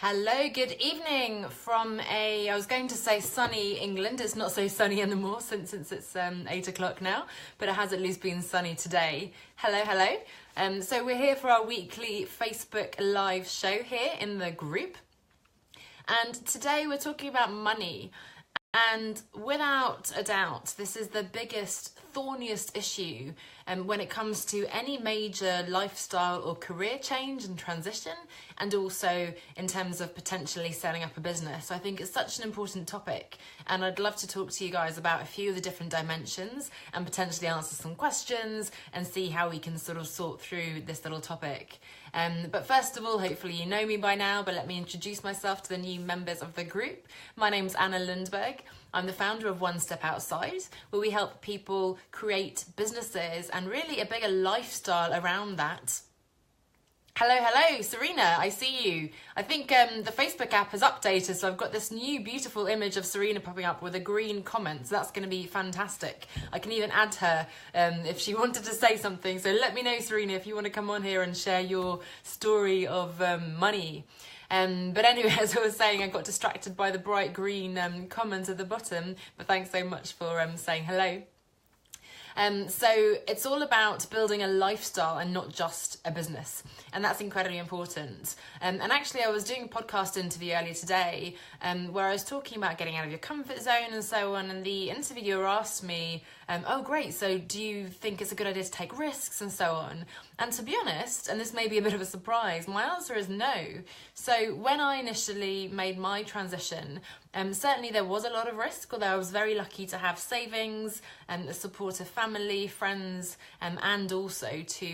Hello, good evening from I was going to say sunny England. It's not so sunny anymore since it's 8 o'clock now, but it has at least been sunny today. Hello. So we're here for our weekly Facebook live show here in the group. And today we're talking about money. And without a doubt, this is the biggest, thorniest issue when it comes to any major lifestyle or career change and transition, and also in terms of potentially setting up a business. So I think it's such an important topic, and I'd love to talk to you guys about a few of the different dimensions and potentially answer some questions and see how we can sort of sort through this little topic. But first of all, hopefully you know me by now, but let me introduce myself to the new members of the group. My name's Anna Lundberg. I'm the founder of One Step Outside, where we help people create businesses and really a bigger lifestyle around that. Hello, Serena, I see you. I think the Facebook app has updated, so I've got this new beautiful image of Serena popping up with a green comment, so that's going to be fantastic. I can even add her if she wanted to say something, so let me know, Serena, if you want to come on here and share your story of money. But anyway, as I was saying, I got distracted by the bright green comment at the bottom, but thanks so much for saying hello. So it's all about building a lifestyle and not just a business. And that's incredibly important. And actually, I was doing a podcast interview earlier today where I was talking about getting out of your comfort zone and so on. And the interviewer asked me, oh, great. So do you think it's a good idea to take risks and so on? And to be honest, and this may be a bit of a surprise, my answer is no. So when I initially made my transition, certainly there was a lot of risk, although I was very lucky to have savings and a supportive family, friends, and also to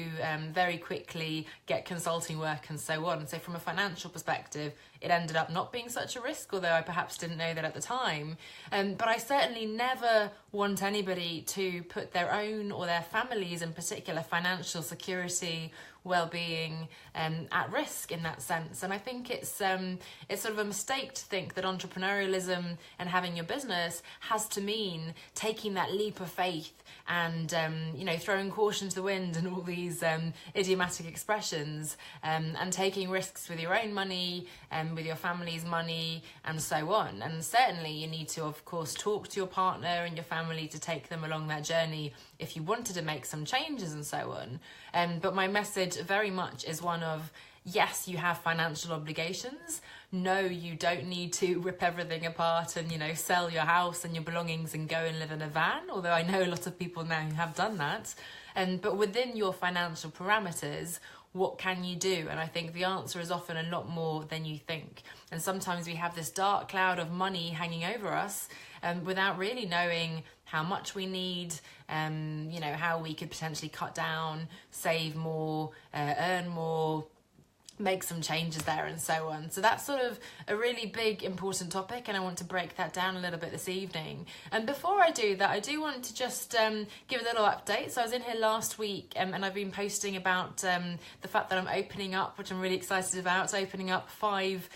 very quickly get consulting work and so on. So from a financial perspective, it ended up not being such a risk, although I perhaps didn't know that at the time. But I certainly never want anybody to put their own or their families in particular financial security, well-being at risk in that sense. And I think it's sort of a mistake to think that entrepreneurialism and having your business has to mean taking that leap of faith and throwing caution to the wind and all these idiomatic expressions and taking risks with your own money and with your family's money and so on. And certainly you need to, of course, talk to your partner and your family to take them along that journey if you wanted to make some changes and so on. But my message very much is one of, yes, you have financial obligations. No, you don't need to rip everything apart and, sell your house and your belongings and go and live in a van, although I know a lot of people now who have done that. But within your financial parameters, what can you do? And I think the answer is often a lot more than you think. And sometimes we have this dark cloud of money hanging over us without really knowing how much we need, how we could potentially cut down, save more, earn more, make some changes there and so on. So that's sort of a really big, important topic, and I want to break that down a little bit this evening. And before I do that, I do want to just give a little update. So I was in here last week and I've been posting about the fact that I'm opening up, which I'm really excited about, opening up 5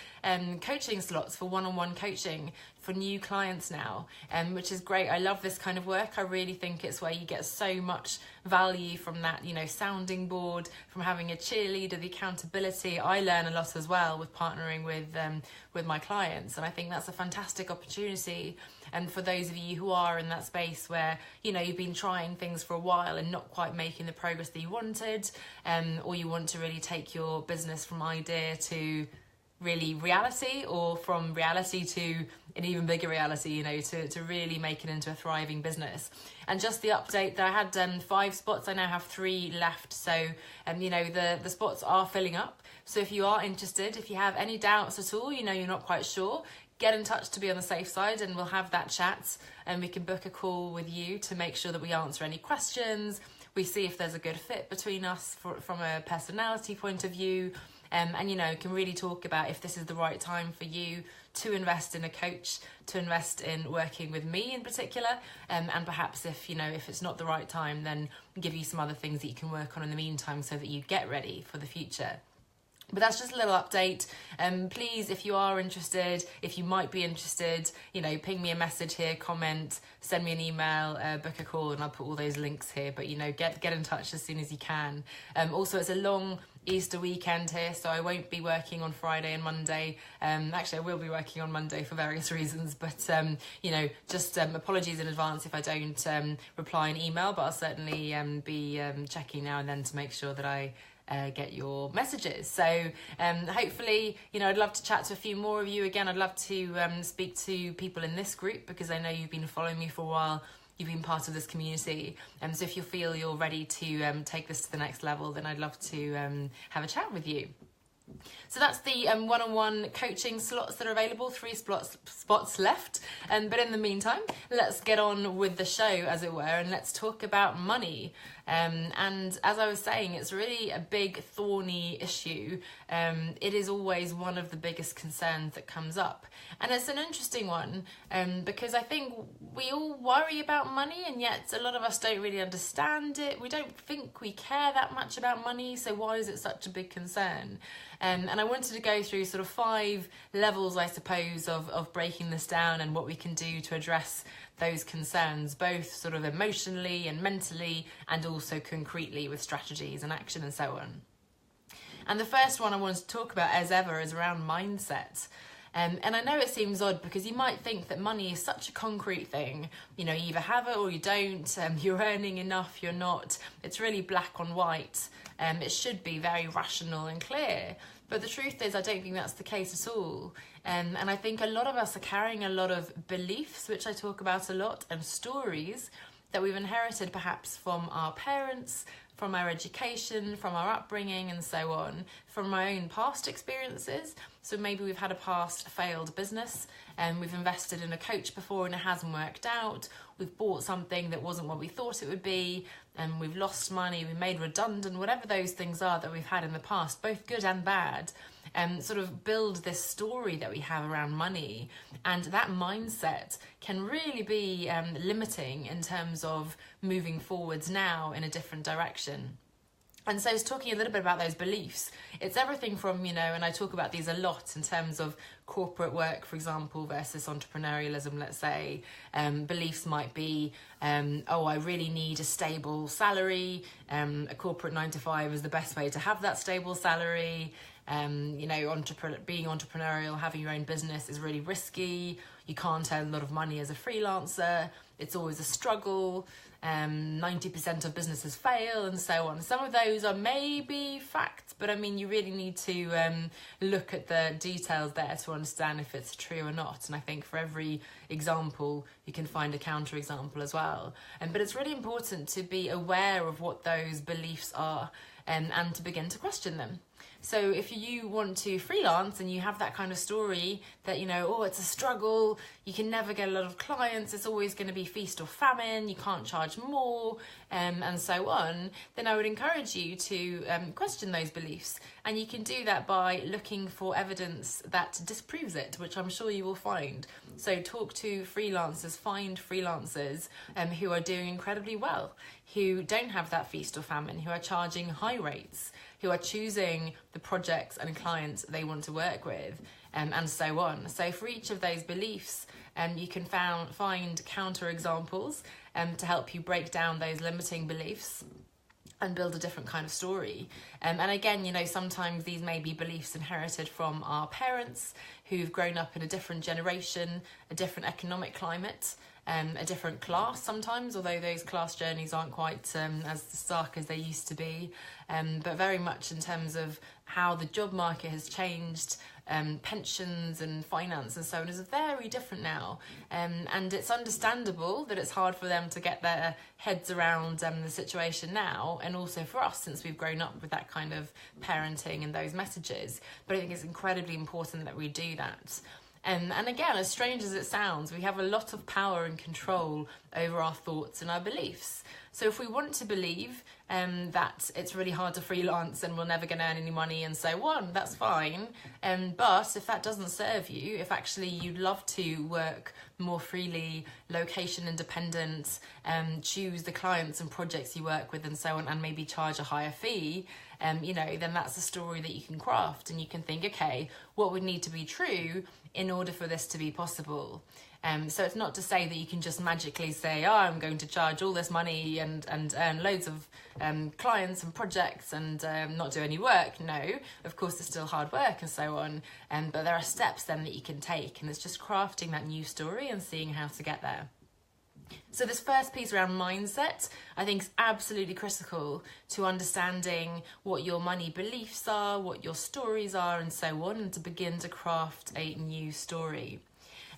coaching slots for one-on-one coaching for new clients now, which is great. I love this kind of work. I really think it's where you get so much value from that, sounding board, from having a cheerleader, the accountability. I learn a lot as well with partnering with my clients, and I think that's a fantastic opportunity. And for those of you who are in that space where, you've been trying things for a while and not quite making the progress that you wanted, or you want to really take your business from idea to really reality, or from reality to an even bigger reality, to really make it into a thriving business. And just the update that I had 5 spots, I now have 3 left. So, the spots are filling up. So if you are interested, if you have any doubts at all, you're not quite sure, get in touch to be on the safe side and we'll have that chat and we can book a call with you to make sure that we answer any questions. We see if there's a good fit between us from a personality point of view. And can really talk about if this is the right time for you to invest in a coach, to invest in working with me in particular, and perhaps if it's not the right time, then give you some other things that you can work on in the meantime so that you get ready for the future. But that's just a little update. Please, if you are interested, if you might be interested, ping me a message here, comment, send me an email, book a call, and I'll put all those links here. But, get in touch as soon as you can. Also, it's a long Easter weekend here, so I won't be working on Friday and Monday. Actually, I will be working on Monday for various reasons, but, just apologies in advance if I don't reply an email, but I'll certainly be checking now and then to make sure that I get your messages. So hopefully, I'd love to chat to a few more of you. Again, I'd love to speak to people in this group because I know you've been following me for a while. You've been part of this community. So if you feel you're ready to take this to the next level, then I'd love to have a chat with you. So that's the one-on-one coaching slots that are available, 3 spots left. But in the meantime, let's get on with the show, as it were, and let's talk about money. And as I was saying, it's really a big, thorny issue. It is always one of the biggest concerns that comes up. And it's an interesting one because I think we all worry about money, and yet a lot of us don't really understand it. We don't think we care that much about money, so why is it such a big concern? And I wanted to go through sort of 5 levels, I suppose, of breaking this down and what we can do to address those concerns, both sort of emotionally and mentally, and also concretely with strategies and action and so on. And the first one I wanted to talk about, as ever, is around mindset. And I know it seems odd because you might think that money is such a concrete thing. You either have it or you don't. You're earning enough, you're not. It's really black on white. It should be very rational and clear. But the truth is, I don't think that's the case at all. And I think a lot of us are carrying a lot of beliefs, which I talk about a lot, and stories that we've inherited perhaps from our parents, from our education, from our upbringing and so on, from our own past experiences. So maybe we've had a past failed business and we've invested in a coach before and it hasn't worked out. We've bought something that wasn't what we thought it would be, and we've lost money, we've made redundant, whatever those things are that we've had in the past, both good and bad, sort of build this story that we have around money. And that mindset can really be limiting in terms of moving forwards now in a different direction. And so it's talking a little bit about those beliefs. It's everything from, and I talk about these a lot in terms of corporate work, for example, versus entrepreneurialism, let's say. Beliefs might be, I really need a stable salary. A corporate 9 to 5 is the best way to have that stable salary. Being entrepreneurial, having your own business is really risky. You can't earn a lot of money as a freelancer. It's always a struggle. 90% of businesses fail and so on. Some of those are maybe facts, but you really need to look at the details there to understand if it's true or not. And I think for every example, you can find a counterexample as well. But it's really important to be aware of what those beliefs are and to begin to question them. So if you want to freelance and you have that kind of story that, it's a struggle, you can never get a lot of clients, it's always going to be feast or famine, you can't charge more, and so on, then I would encourage you to question those beliefs. And you can do that by looking for evidence that disproves it, which I'm sure you will find. So talk to freelancers, find freelancers who are doing incredibly well, who don't have that feast or famine, who are charging high rates, who are choosing the projects and clients they want to work with, and so on. So for each of those beliefs, you can find counterexamples to help you break down those limiting beliefs and build a different kind of story. And again, sometimes these may be beliefs inherited from our parents who've grown up in a different generation, a different economic climate, a different class sometimes, although those class journeys aren't quite as stark as they used to be, but very much in terms of how the job market has changed, pensions and finance and so on is very different now. And it's understandable that it's hard for them to get their heads around the situation now, and also for us since we've grown up with that kind of parenting and those messages. But I think it's incredibly important that we do that. And again, as strange as it sounds, we have a lot of power and control over our thoughts and our beliefs. So if we want to believe that it's really hard to freelance and we're never going to earn any money and so on, that's fine. But if that doesn't serve you, if actually you'd love to work more freely, location independent, choose the clients and projects you work with and so on, and maybe charge a higher fee, then that's a story that you can craft, and you can think, okay, what would need to be true in order for this to be possible? So it's not to say that you can just magically say, oh, I'm going to charge all this money and earn loads of clients and projects and not do any work. No, of course, it's still hard work and so on. But there are steps then that you can take, and it's just crafting that new story and seeing how to get there. So this first piece around mindset, I think, is absolutely critical to understanding what your money beliefs are, what your stories are, and so on, and to begin to craft a new story.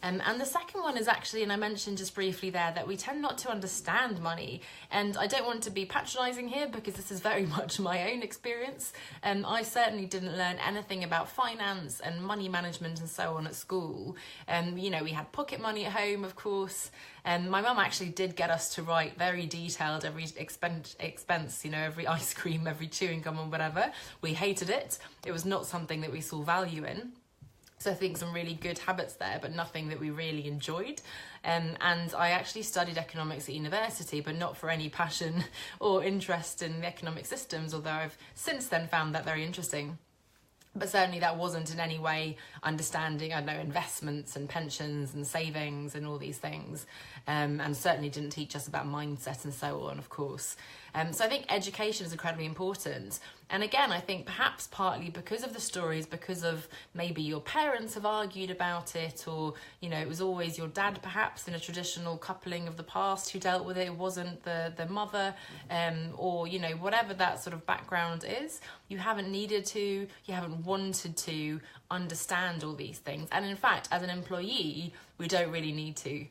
And the second one is actually, and I mentioned just briefly there, that we tend not to understand money. And I don't want to be patronising here, because this is very much my own experience. I certainly didn't learn anything about finance and money management and so on at school. We had pocket money at home, of course. My mum actually did get us to write very detailed every expense, every ice cream, every chewing gum or whatever. We hated it. It was not something that we saw value in. So I think some really good habits there, but nothing that we really enjoyed. And I actually studied economics at university, but not for any passion or interest in the economic systems, although I've since then found that very interesting. But certainly that wasn't in any way understanding, investments and pensions and savings and all these things. And certainly didn't teach us about mindset and so on, of course. So I think education is incredibly important. And again, I think perhaps partly because of the stories, because of maybe your parents have argued about it, or, it was always your dad perhaps in a traditional coupling of the past who dealt with it. It wasn't the mother, or, whatever that sort of background is. You haven't needed to, you haven't wanted to understand all these things. And in fact, as an employee, we don't really need to,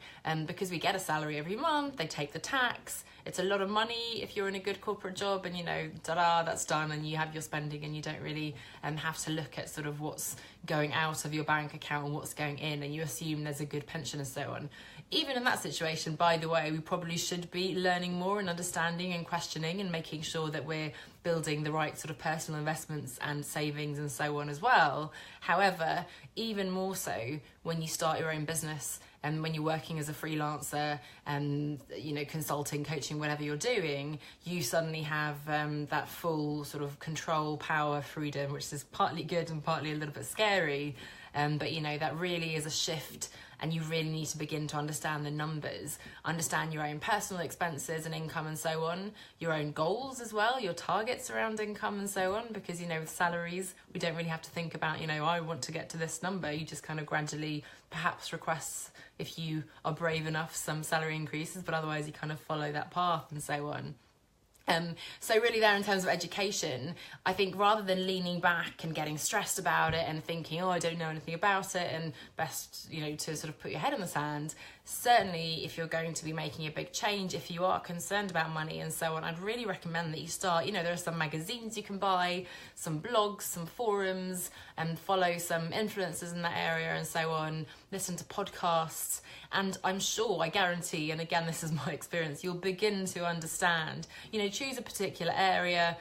because we get a salary every month, they take the tax, it's a lot of money if you're in a good corporate job, and ta-da, that's done, and you have your spending, and you don't really have to look at sort of what's going out of your bank account and what's going in, and you assume there's a good pension and so on. Even in that situation, by the way, we probably should be learning more and understanding and questioning and making sure that we're building the right sort of personal investments and savings and so on as well. However, even more so when you start your own business and when you're working as a freelancer and, consulting, coaching, whatever you're doing, you suddenly have that full sort of control, power, freedom, which is partly good and partly a little bit scary. But, that really is a shift, and you really need to begin to understand the numbers, understand your own personal expenses and income and so on, your own goals as well, your targets around income and so on, because, with salaries, we don't really have to think about, I want to get to this number. You just kind of gradually perhaps request, if you are brave enough, some salary increases, but otherwise you kind of follow that path and so on. So really there, in terms of education, I think rather than leaning back and getting stressed about it and thinking, I don't know anything about it, and best, to sort of put your head in the sand, certainly if you're going to be making a big change, if you are concerned about money and so on, I'd really recommend that you start, there are some magazines you can buy, some blogs, some forums, and follow some influencers in that area and so on, listen to podcasts, and I'm sure, I guarantee, and again, this is my experience, you'll begin to understand, choose a particular area,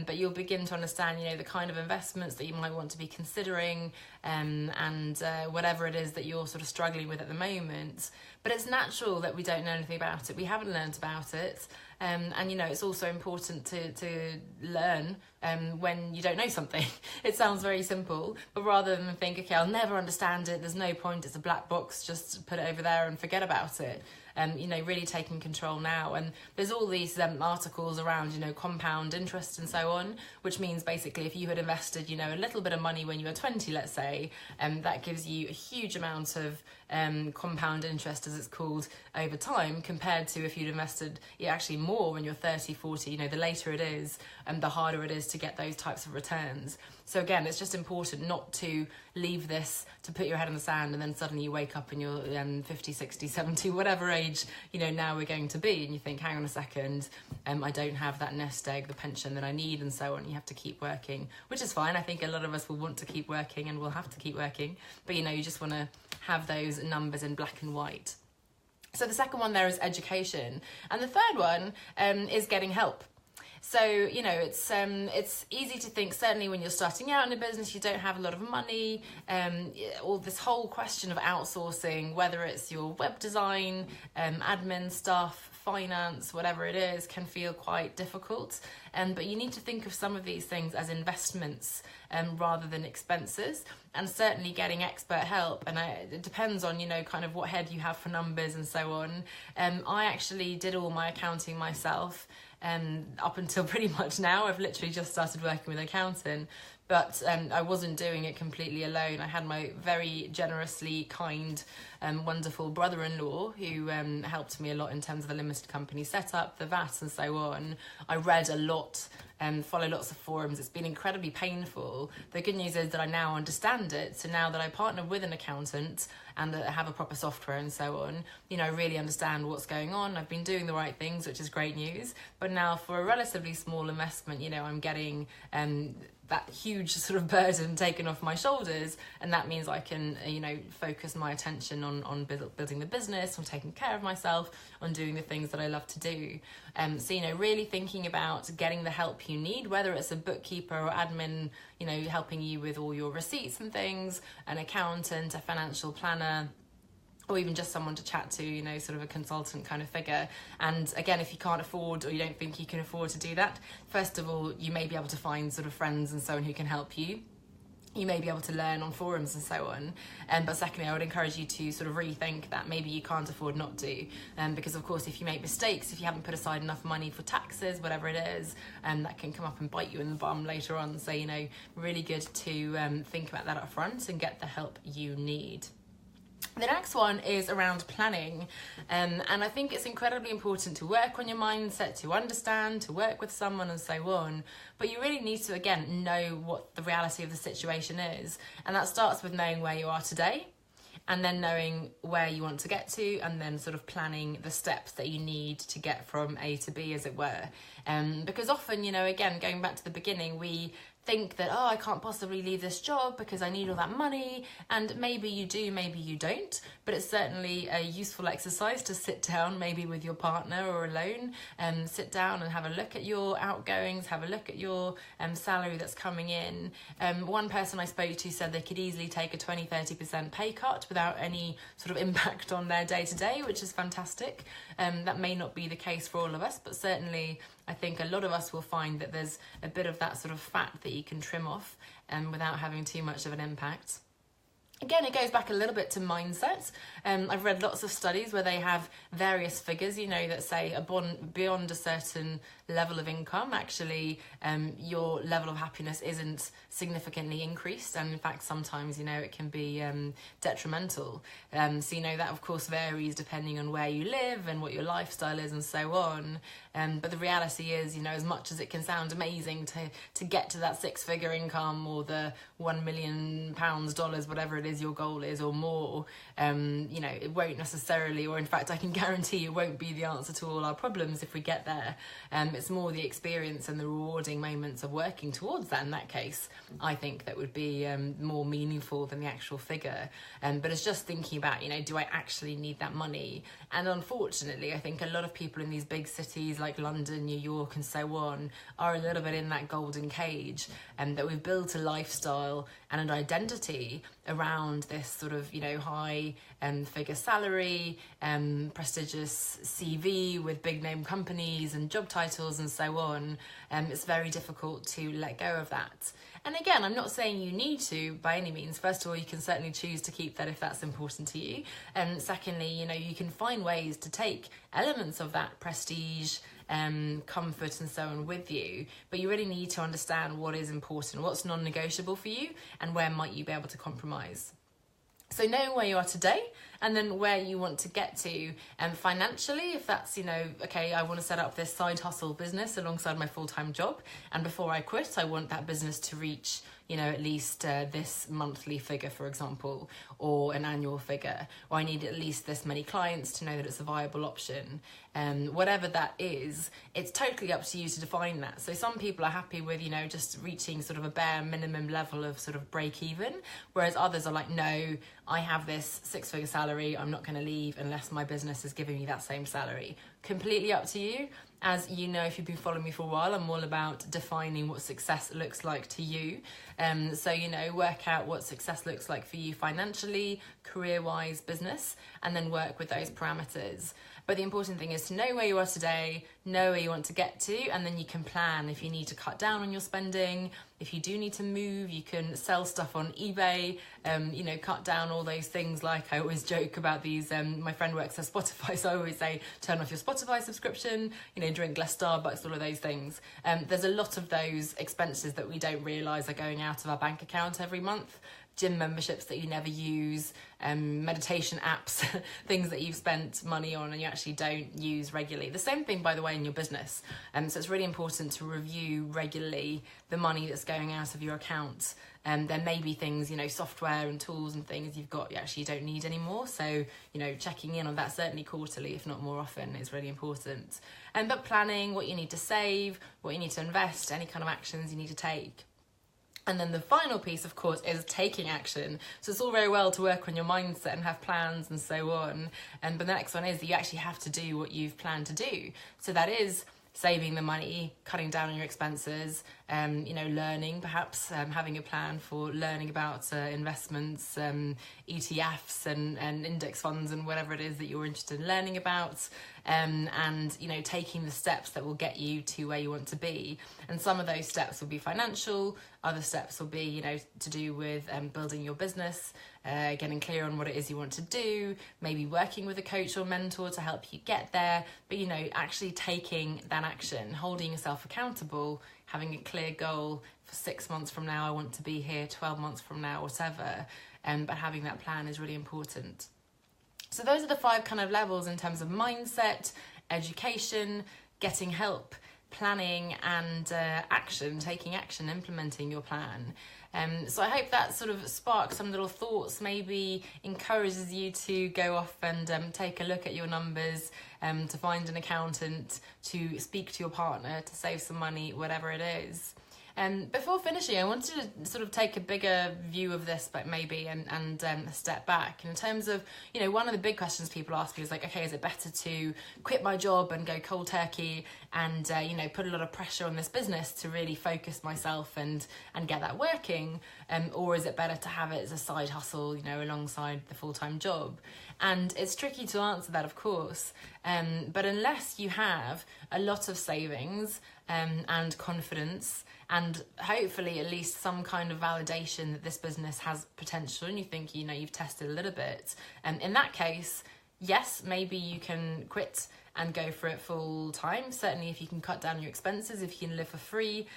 but you'll begin to understand, the kind of investments that you might want to be considering, and whatever it is that you're sort of struggling with at the moment. But it's natural that we don't know anything about it. We haven't learned about it. And, it's also important to learn when you don't know something. It sounds very simple, but rather than think, okay, I'll never understand it, there's no point, it's a black box, just put it over there and forget about it. Really taking control now. And there's all these articles around, compound interest and so on, which means basically if you had invested, a little bit of money when you were 20, let's say, that gives you a huge amount of compound interest, as it's called, over time, compared to if you'd invested actually more when you're 30, 40, the later it is, the harder it is to get those types of returns. So again, it's just important not to leave this, to put your head in the sand, and then suddenly you wake up and you're 50, 60, 70, whatever age, now we're going to be, and you think, hang on a second, I don't have that nest egg, the pension that I need, and so on. You have to keep working, which is fine. I think a lot of us will want to keep working and will have to keep working, but you just want to have those numbers in black and white. So the second one there is education, and the third one is getting help. So, it's easy to think, certainly when you're starting out in a business, you don't have a lot of money, or this whole question of outsourcing, whether it's your web design, admin stuff, finance, whatever it is, can feel quite difficult. But you need to think of some of these things as investments rather than expenses, and certainly getting expert help. And it depends on, kind of what head you have for numbers and so on. I actually did all my accounting myself. Up until pretty much now. I've literally just started working with an accountant, but I wasn't doing it completely alone. I had my very generously kind, wonderful brother-in-law who helped me a lot in terms of the limited company setup, the VAT and so on. I read a lot and follow lots of forums. It's been incredibly painful. The good news is that I now understand it. So now that I partner with an accountant and have a proper software and so on, I really understand what's going on. I've been doing the right things, which is great news. But now for a relatively small investment, I'm getting that huge sort of burden taken off my shoulders, and that means I can focus my attention on building the business, on taking care of myself, on doing the things that I love to do. So really thinking about getting the help you need, whether it's a bookkeeper or admin, helping you with all your receipts and things, an accountant, a financial planner, or even just someone to chat to, sort of a consultant kind of figure. And again, if you can't afford, or you don't think you can afford to do that, first of all, you may be able to find sort of friends and so on who can help you. You may be able to learn on forums and so on. But secondly, I would encourage you to sort of rethink that maybe you can't afford not to. Because of course, if you make mistakes, if you haven't put aside enough money for taxes, whatever it is, that can come up and bite you in the bum later on. So, really good to think about that up front and get the help you need. The next one is around planning, and I think it's incredibly important to work on your mindset, to understand, to work with someone and so on, but you really need to, again, know what the reality of the situation is, and that starts with knowing where you are today, and then knowing where you want to get to, and then sort of planning the steps that you need to get from A to B, as it were. Because often, again, going back to the beginning, we think that, I can't possibly leave this job because I need all that money, and maybe you do, maybe you don't, but it's certainly a useful exercise to sit down, maybe with your partner or alone, and sit down and have a look at your outgoings, have a look at your salary that's coming in. One person I spoke to said they could easily take a 20-30% pay cut without any sort of impact on their day-to-day, which is fantastic. That may not be the case for all of us, but certainly I think a lot of us will find that there's a bit of that sort of fat that you can trim off without having too much of an impact. Again, it goes back a little bit to mindset. I've read lots of studies where they have various figures, that say beyond a certain level of income, actually your level of happiness isn't significantly increased, and in fact sometimes it can be detrimental. So that of course varies depending on where you live and what your lifestyle is and so on. But the reality is, as much as it can sound amazing to get to that 6-figure income or the £1 million, dollars, whatever it is your goal is, or more, it won't necessarily, or in fact I can guarantee it won't be the answer to all our problems if we get there. It's more the experience and the rewarding moments of working towards that. In that case, I think that would be more meaningful than the actual figure. But it's just thinking about, do I actually need that money? And unfortunately, I think a lot of people in these big cities like London, New York and so on are a little bit in that golden cage, and that we've built a lifestyle and an identity around this sort of, high figure salary, prestigious CV with big name companies and job titles and so on. It's very difficult to let go of that. And again, I'm not saying you need to by any means. First of all, you can certainly choose to keep that if that's important to you. And secondly, you can find ways to take elements of that prestige, comfort and so on with you, but you really need to understand what is important, what's non-negotiable for you, and where might you be able to compromise. So knowing where you are today, and then where you want to get to financially, if that's, okay, I want to set up this side hustle business alongside my full-time job, and before I quit, I want that business to reach, at least this monthly figure, for example, or an annual figure, or I need at least this many clients to know that it's a viable option. Whatever that is, it's totally up to you to define that. So some people are happy with, just reaching sort of a bare minimum level of sort of break even, whereas others are like, no, I have this 6-figure salary, I'm not going to leave unless my business is giving me that same salary. Completely up to you. As you know, if you've been following me for a while, I'm all about defining what success looks like to you. So, work out what success looks like for you financially, career-wise, business, and then work with those parameters. But the important thing is to know where you are today, know where you want to get to, and then you can plan if you need to cut down on your spending. If you do need to move, you can sell stuff on eBay, cut down all those things. Like I always joke about these, my friend works at Spotify, so I always say, turn off your Spotify subscription, drink less Starbucks, all of those things. There's a lot of those expenses that we don't realise are going out of our bank account every month. Gym memberships that you never use, meditation apps, things that you've spent money on and you actually don't use regularly. The same thing, by the way, in your business. So it's really important to review regularly the money that's going out of your account. There may be things, software and tools and things you actually don't need anymore. So, checking in on that certainly quarterly, if not more often, is really important. But planning what you need to save, what you need to invest, any kind of actions you need to take. And then the final piece, of course, is taking action. So it's all very well to work on your mindset and have plans and so on. But the next one is that you actually have to do what you've planned to do. So that is saving the money, cutting down on your expenses, learning, perhaps having a plan for learning about investments, ETFs and index funds and whatever it is that you're interested in learning about, and taking the steps that will get you to where you want to be. And some of those steps will be financial, other steps will be to do with building your business, getting clear on what it is you want to do, maybe working with a coach or mentor to help you get there, but actually taking that action, holding yourself accountable, having a clear goal for 6 months from now, I want to be here, 12 months from now, whatever, but having that plan is really important. So those are the 5 kind of levels in terms of mindset, education, getting help, planning, and action, taking action, implementing your plan. So I hope that sort of sparks some little thoughts, maybe encourages you to go off and take a look at your numbers, to find an accountant, to speak to your partner, to save some money, whatever it is. Before finishing, I wanted to sort of take a bigger view of this, but maybe, and a step back. In terms of, one of the big questions people ask me is like, okay, is it better to quit my job and go cold turkey and, put a lot of pressure on this business to really focus myself and get that working? Or is it better to have it as a side hustle, alongside the full-time job? And it's tricky to answer that, of course. But unless you have a lot of savings and confidence, and hopefully at least some kind of validation that this business has potential, and you think, you've tested a little bit, in that case, yes, maybe you can quit and go for it full time. Certainly if you can cut down your expenses, if you can live for free,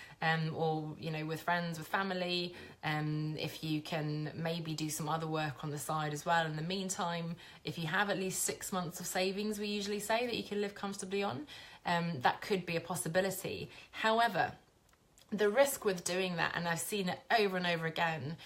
or, with friends, with family, if you can maybe do some other work on the side as well. In the meantime, if you have at least 6 months of savings, we usually say that you can live comfortably on, that could be a possibility. However, the risk with doing that, and I've seen it over and over again,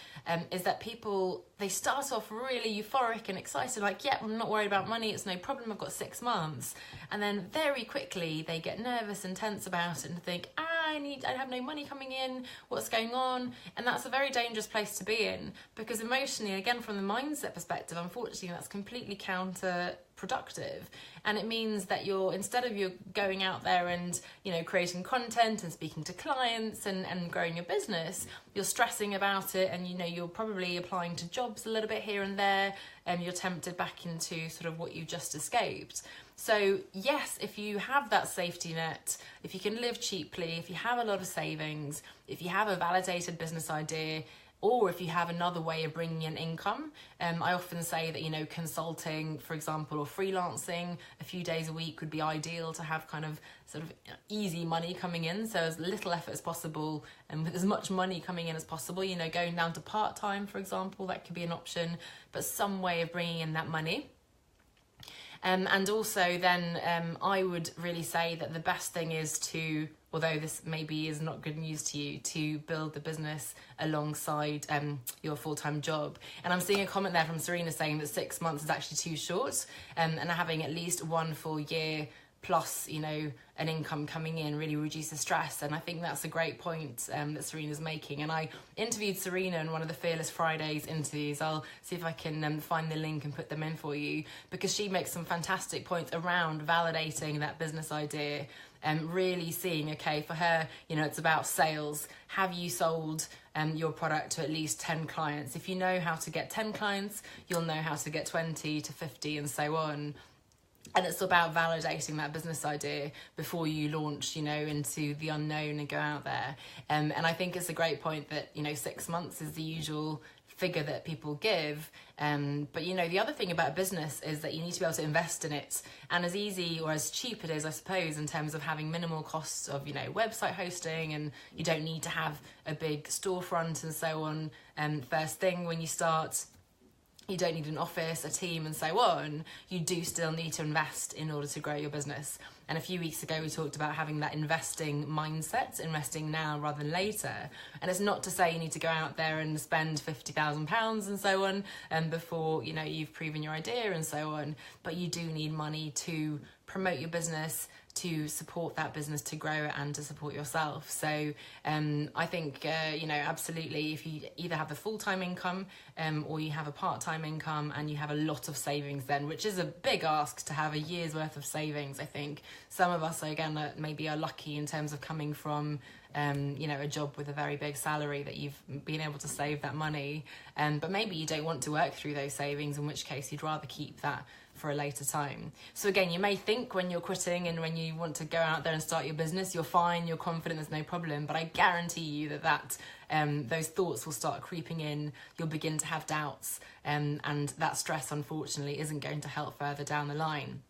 is that people, they start off really euphoric and excited, like, yeah, I'm not worried about money, it's no problem, I've got 6 months. And then very quickly they get nervous and tense about it and think, I have no money coming in, what's going on? And that's a very dangerous place to be in, because emotionally, again, from the mindset perspective, unfortunately, that's completely counterproductive. And it means that instead of you going out there and, creating content and speaking to clients and growing your business, you're stressing about it, and, you're probably applying to jobs a little bit here and there, and you're tempted back into sort of what you just escaped. So yes, if you have that safety net, if you can live cheaply, if you have a lot of savings, if you have a validated business idea, or if you have another way of bringing in income, I often say that, consulting, for example, or freelancing a few days a week would be ideal to have kind of sort of easy money coming in. So as little effort as possible and with as much money coming in as possible, going down to part-time, for example, that could be an option, but some way of bringing in that money. And also then I would really say that the best thing is to, although this maybe is not good news to you, to build the business alongside your full-time job. And I'm seeing a comment there from Serena saying that 6 months is actually too short, and having at least 1 full year plus, an income coming in really reduces stress. And I think that's a great point that Serena's making. And I interviewed Serena in one of the Fearless Fridays interviews. I'll see if I can find the link and put them in for you, because she makes some fantastic points around validating that business idea and really seeing, okay, for her, it's about sales. Have you sold your product to at least 10 clients? If you know how to get 10 clients, you'll know how to get 20 to 50 and so on. And it's about validating that business idea before you launch, into the unknown and go out there. And I think it's a great point that, 6 months is the usual figure that people give. But, the other thing about a business is that you need to be able to invest in it. And as easy or as cheap it is, I suppose, in terms of having minimal costs of, website hosting, and you don't need to have a big storefront and so on. First thing when you start, you don't need an office, a team, and so on. You do still need to invest in order to grow your business. And a few weeks ago, we talked about having that investing mindset, investing now rather than later. And it's not to say you need to go out there and spend £50,000 and so on before, you've proven your idea and so on. But you do need money to promote your business, to support that business, to grow it, and to support yourself. So I think, absolutely, if you either have a full-time income or you have a part-time income and you have a lot of savings then, which is a big ask to have a year's worth of savings, I think. Some of us, again, maybe are lucky in terms of coming from a job with a very big salary that you've been able to save that money. But maybe you don't want to work through those savings, in which case you'd rather keep that for a later time. So again, you may think when you're quitting and when you want to go out there and start your business, you're fine, you're confident, there's no problem. But I guarantee you that those thoughts will start creeping in. You'll begin to have doubts, and that stress, unfortunately, isn't going to help further down the line.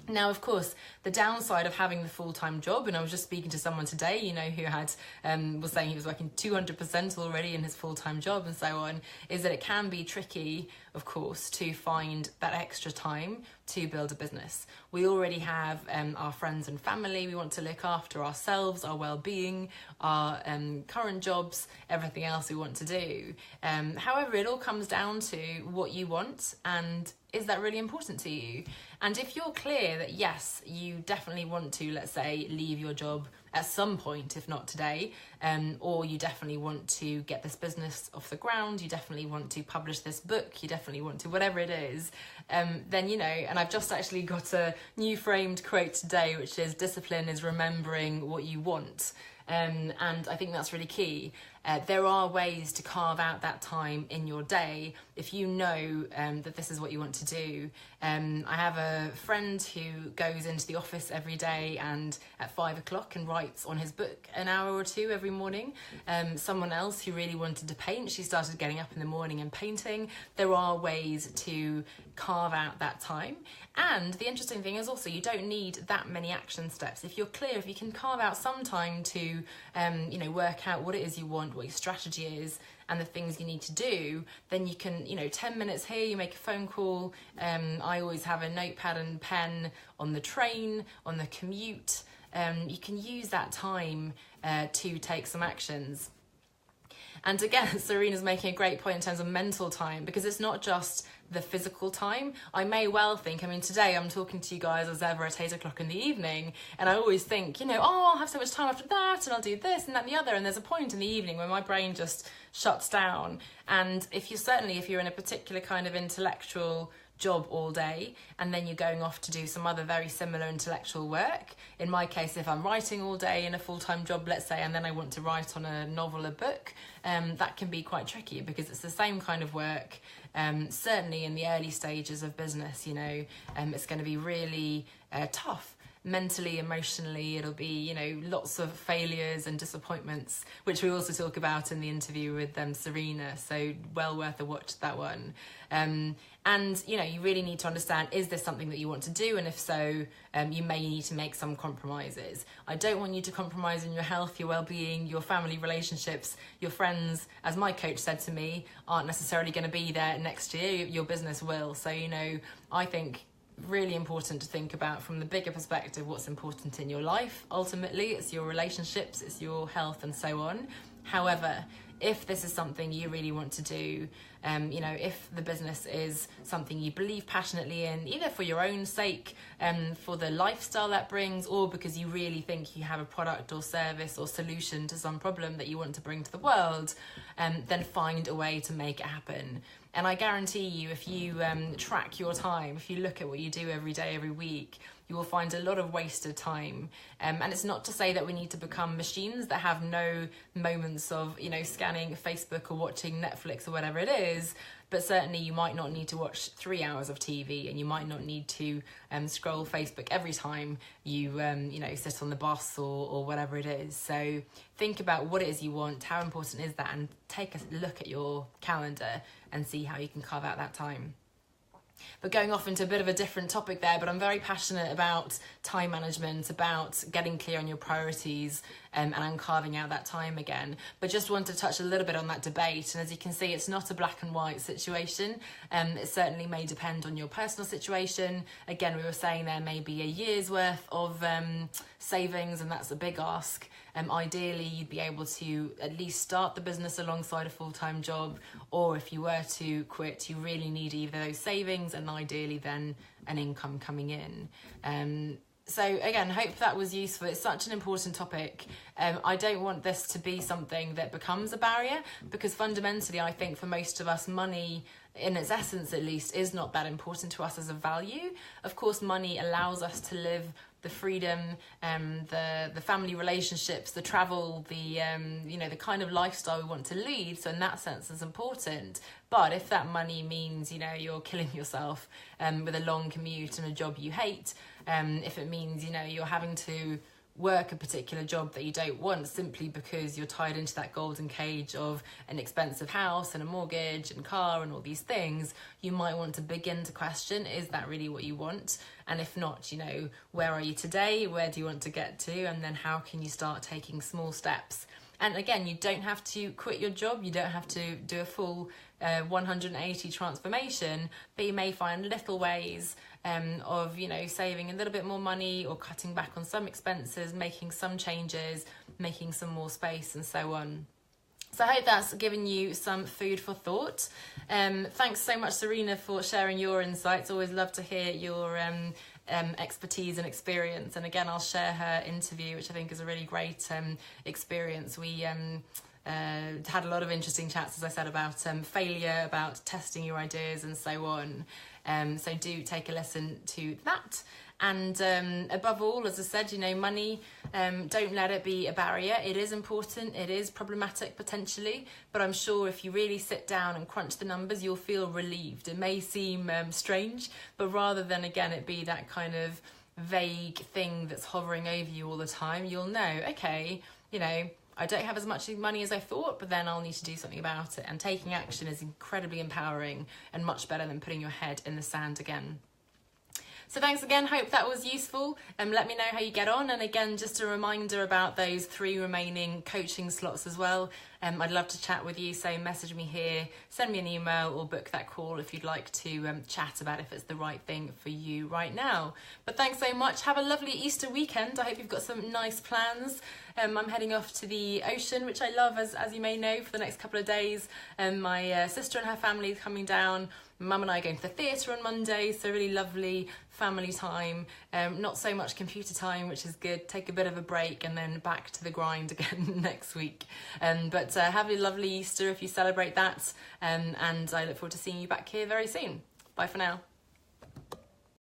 Now, of course, the downside of having the full-time job, and I was just speaking to someone today, who had was saying he was working 200% already in his full-time job and so on, is that it can be tricky, of course, to find that extra time to build a business. We already have our friends and family. We want to look after ourselves, our well-being, our current jobs, everything else we want to do. However, it all comes down to what you want, and is that really important to you? And if you're clear that yes, you definitely want to, let's say, leave your job at some point, if not today, or you definitely want to get this business off the ground, you definitely want to publish this book, you definitely want to, whatever it is, then, and I've just actually got a new framed quote today, which is, discipline is remembering what you want. And I think that's really key. There are ways to carve out that time in your day if you know that this is what you want to do. I have a friend who goes into the office every day and at 5 o'clock and writes on his book an hour or two every morning. Someone else who really wanted to paint, she started getting up in the morning and painting. There are ways to carve out that time. And the interesting thing is also, you don't need that many action steps. If you're clear, if you can carve out some time to, work out what it is you want, what your strategy is, and the things you need to do, then you can, 10 minutes here, you make a phone call. I always have a notepad and pen on the train, on the commute. You can use that time to take some actions. And again, Serena's making a great point in terms of mental time, because it's not just the physical time. I may well think, today I'm talking to you guys as ever at 8 o'clock in the evening, and I always think, I'll have so much time after that, and I'll do this and that and the other, and there's a point in the evening where my brain just shuts down. And if you're in a particular kind of intellectual job all day, and then you're going off to do some other very similar intellectual work. In my case, if I'm writing all day in a full-time job, let's say, and then I want to write on a novel, a book, that can be quite tricky because it's the same kind of work. Certainly in the early stages of business, it's going to be really tough. Mentally, emotionally, it'll be, lots of failures and disappointments, which we also talk about in the interview with Serena. So well worth a watch, that one. And, you really need to understand, is this something that you want to do? And if so, you may need to make some compromises. I don't want you to compromise in your health, your well-being, your family relationships, your friends, as my coach said to me, aren't necessarily going to be there next year. Your business will. So, I think really important to think about from the bigger perspective what's important in your life. Ultimately, it's your relationships, it's your health, and so on. However, if this is something you really want to do, if the business is something you believe passionately in, either for your own sake, for the lifestyle that brings, or because you really think you have a product or service or solution to some problem that you want to bring to the world, then find a way to make it happen. And I guarantee you, if you track your time, if you look at what you do every day, every week, you will find a lot of wasted time. And it's not to say that we need to become machines that have no moments of, scanning Facebook or watching Netflix or whatever it is. But certainly you might not need to watch 3 hours of TV, and you might not need to scroll Facebook every time you, sit on the bus or whatever it is. So think about what it is you want, how important is that, and take a look at your calendar and see how you can carve out that time. But going off into a bit of a different topic there, but I'm very passionate about time management, about getting clear on your priorities, and carving out that time again. But just want to touch a little bit on that debate. And as you can see, it's not a black and white situation. It certainly may depend on your personal situation. Again, we were saying there may be a year's worth of savings, and that's a big ask. Ideally, you'd be able to at least start the business alongside a full-time job, or if you were to quit, you really need either those savings and ideally then an income coming in. So again, hope that was useful. It's such an important topic. I don't want this to be something that becomes a barrier, because fundamentally I think for most of us, money, in its essence at least, is not that important to us as a value. Of course, money allows us to live the freedom, the family relationships, the travel, the kind of lifestyle we want to lead. So in that sense, it's important. But if that money means, you're killing yourself with a long commute and a job you hate, if it means, you're having to work a particular job that you don't want simply because you're tied into that golden cage of an expensive house and a mortgage and car and all these things, you might want to begin to question, is that really what you want? And if not, where are you today? Where do you want to get to? And then how can you start taking small steps? And again, you don't have to quit your job. You don't have to do a full 180 transformation, but you may find little ways of, saving a little bit more money or cutting back on some expenses, making some changes, making some more space and so on. So I hope that's given you some food for thought. Thanks so much, Serena, for sharing your insights. Always love to hear your expertise and experience. And again, I'll share her interview, which I think is a really great experience. We had a lot of interesting chats, as I said, about failure, about testing your ideas and so on. So do take a listen to that. And above all, as I said, money, don't let it be a barrier. It is important, it is problematic potentially, but I'm sure if you really sit down and crunch the numbers, you'll feel relieved. It may seem strange, but rather than, again, it be that kind of vague thing that's hovering over you all the time, you'll know, okay, I don't have as much money as I thought, but then I'll need to do something about it. And taking action is incredibly empowering and much better than putting your head in the sand again. So thanks again, hope that was useful. Let me know how you get on. And again, just a reminder about those 3 remaining coaching slots as well. I'd love to chat with you, so message me here, send me an email or book that call if you'd like to chat about if it's the right thing for you right now. But thanks so much. Have a lovely Easter weekend. I hope you've got some nice plans. I'm heading off to the ocean, which I love, as you may know, for the next couple of days. My sister and her family is coming down. Mum and I are going to the theatre on Monday, so really lovely family time. Not so much computer time, which is good. Take a bit of a break and then back to the grind again next week. But have a lovely Easter if you celebrate that. And I look forward to seeing you back here very soon. Bye for now.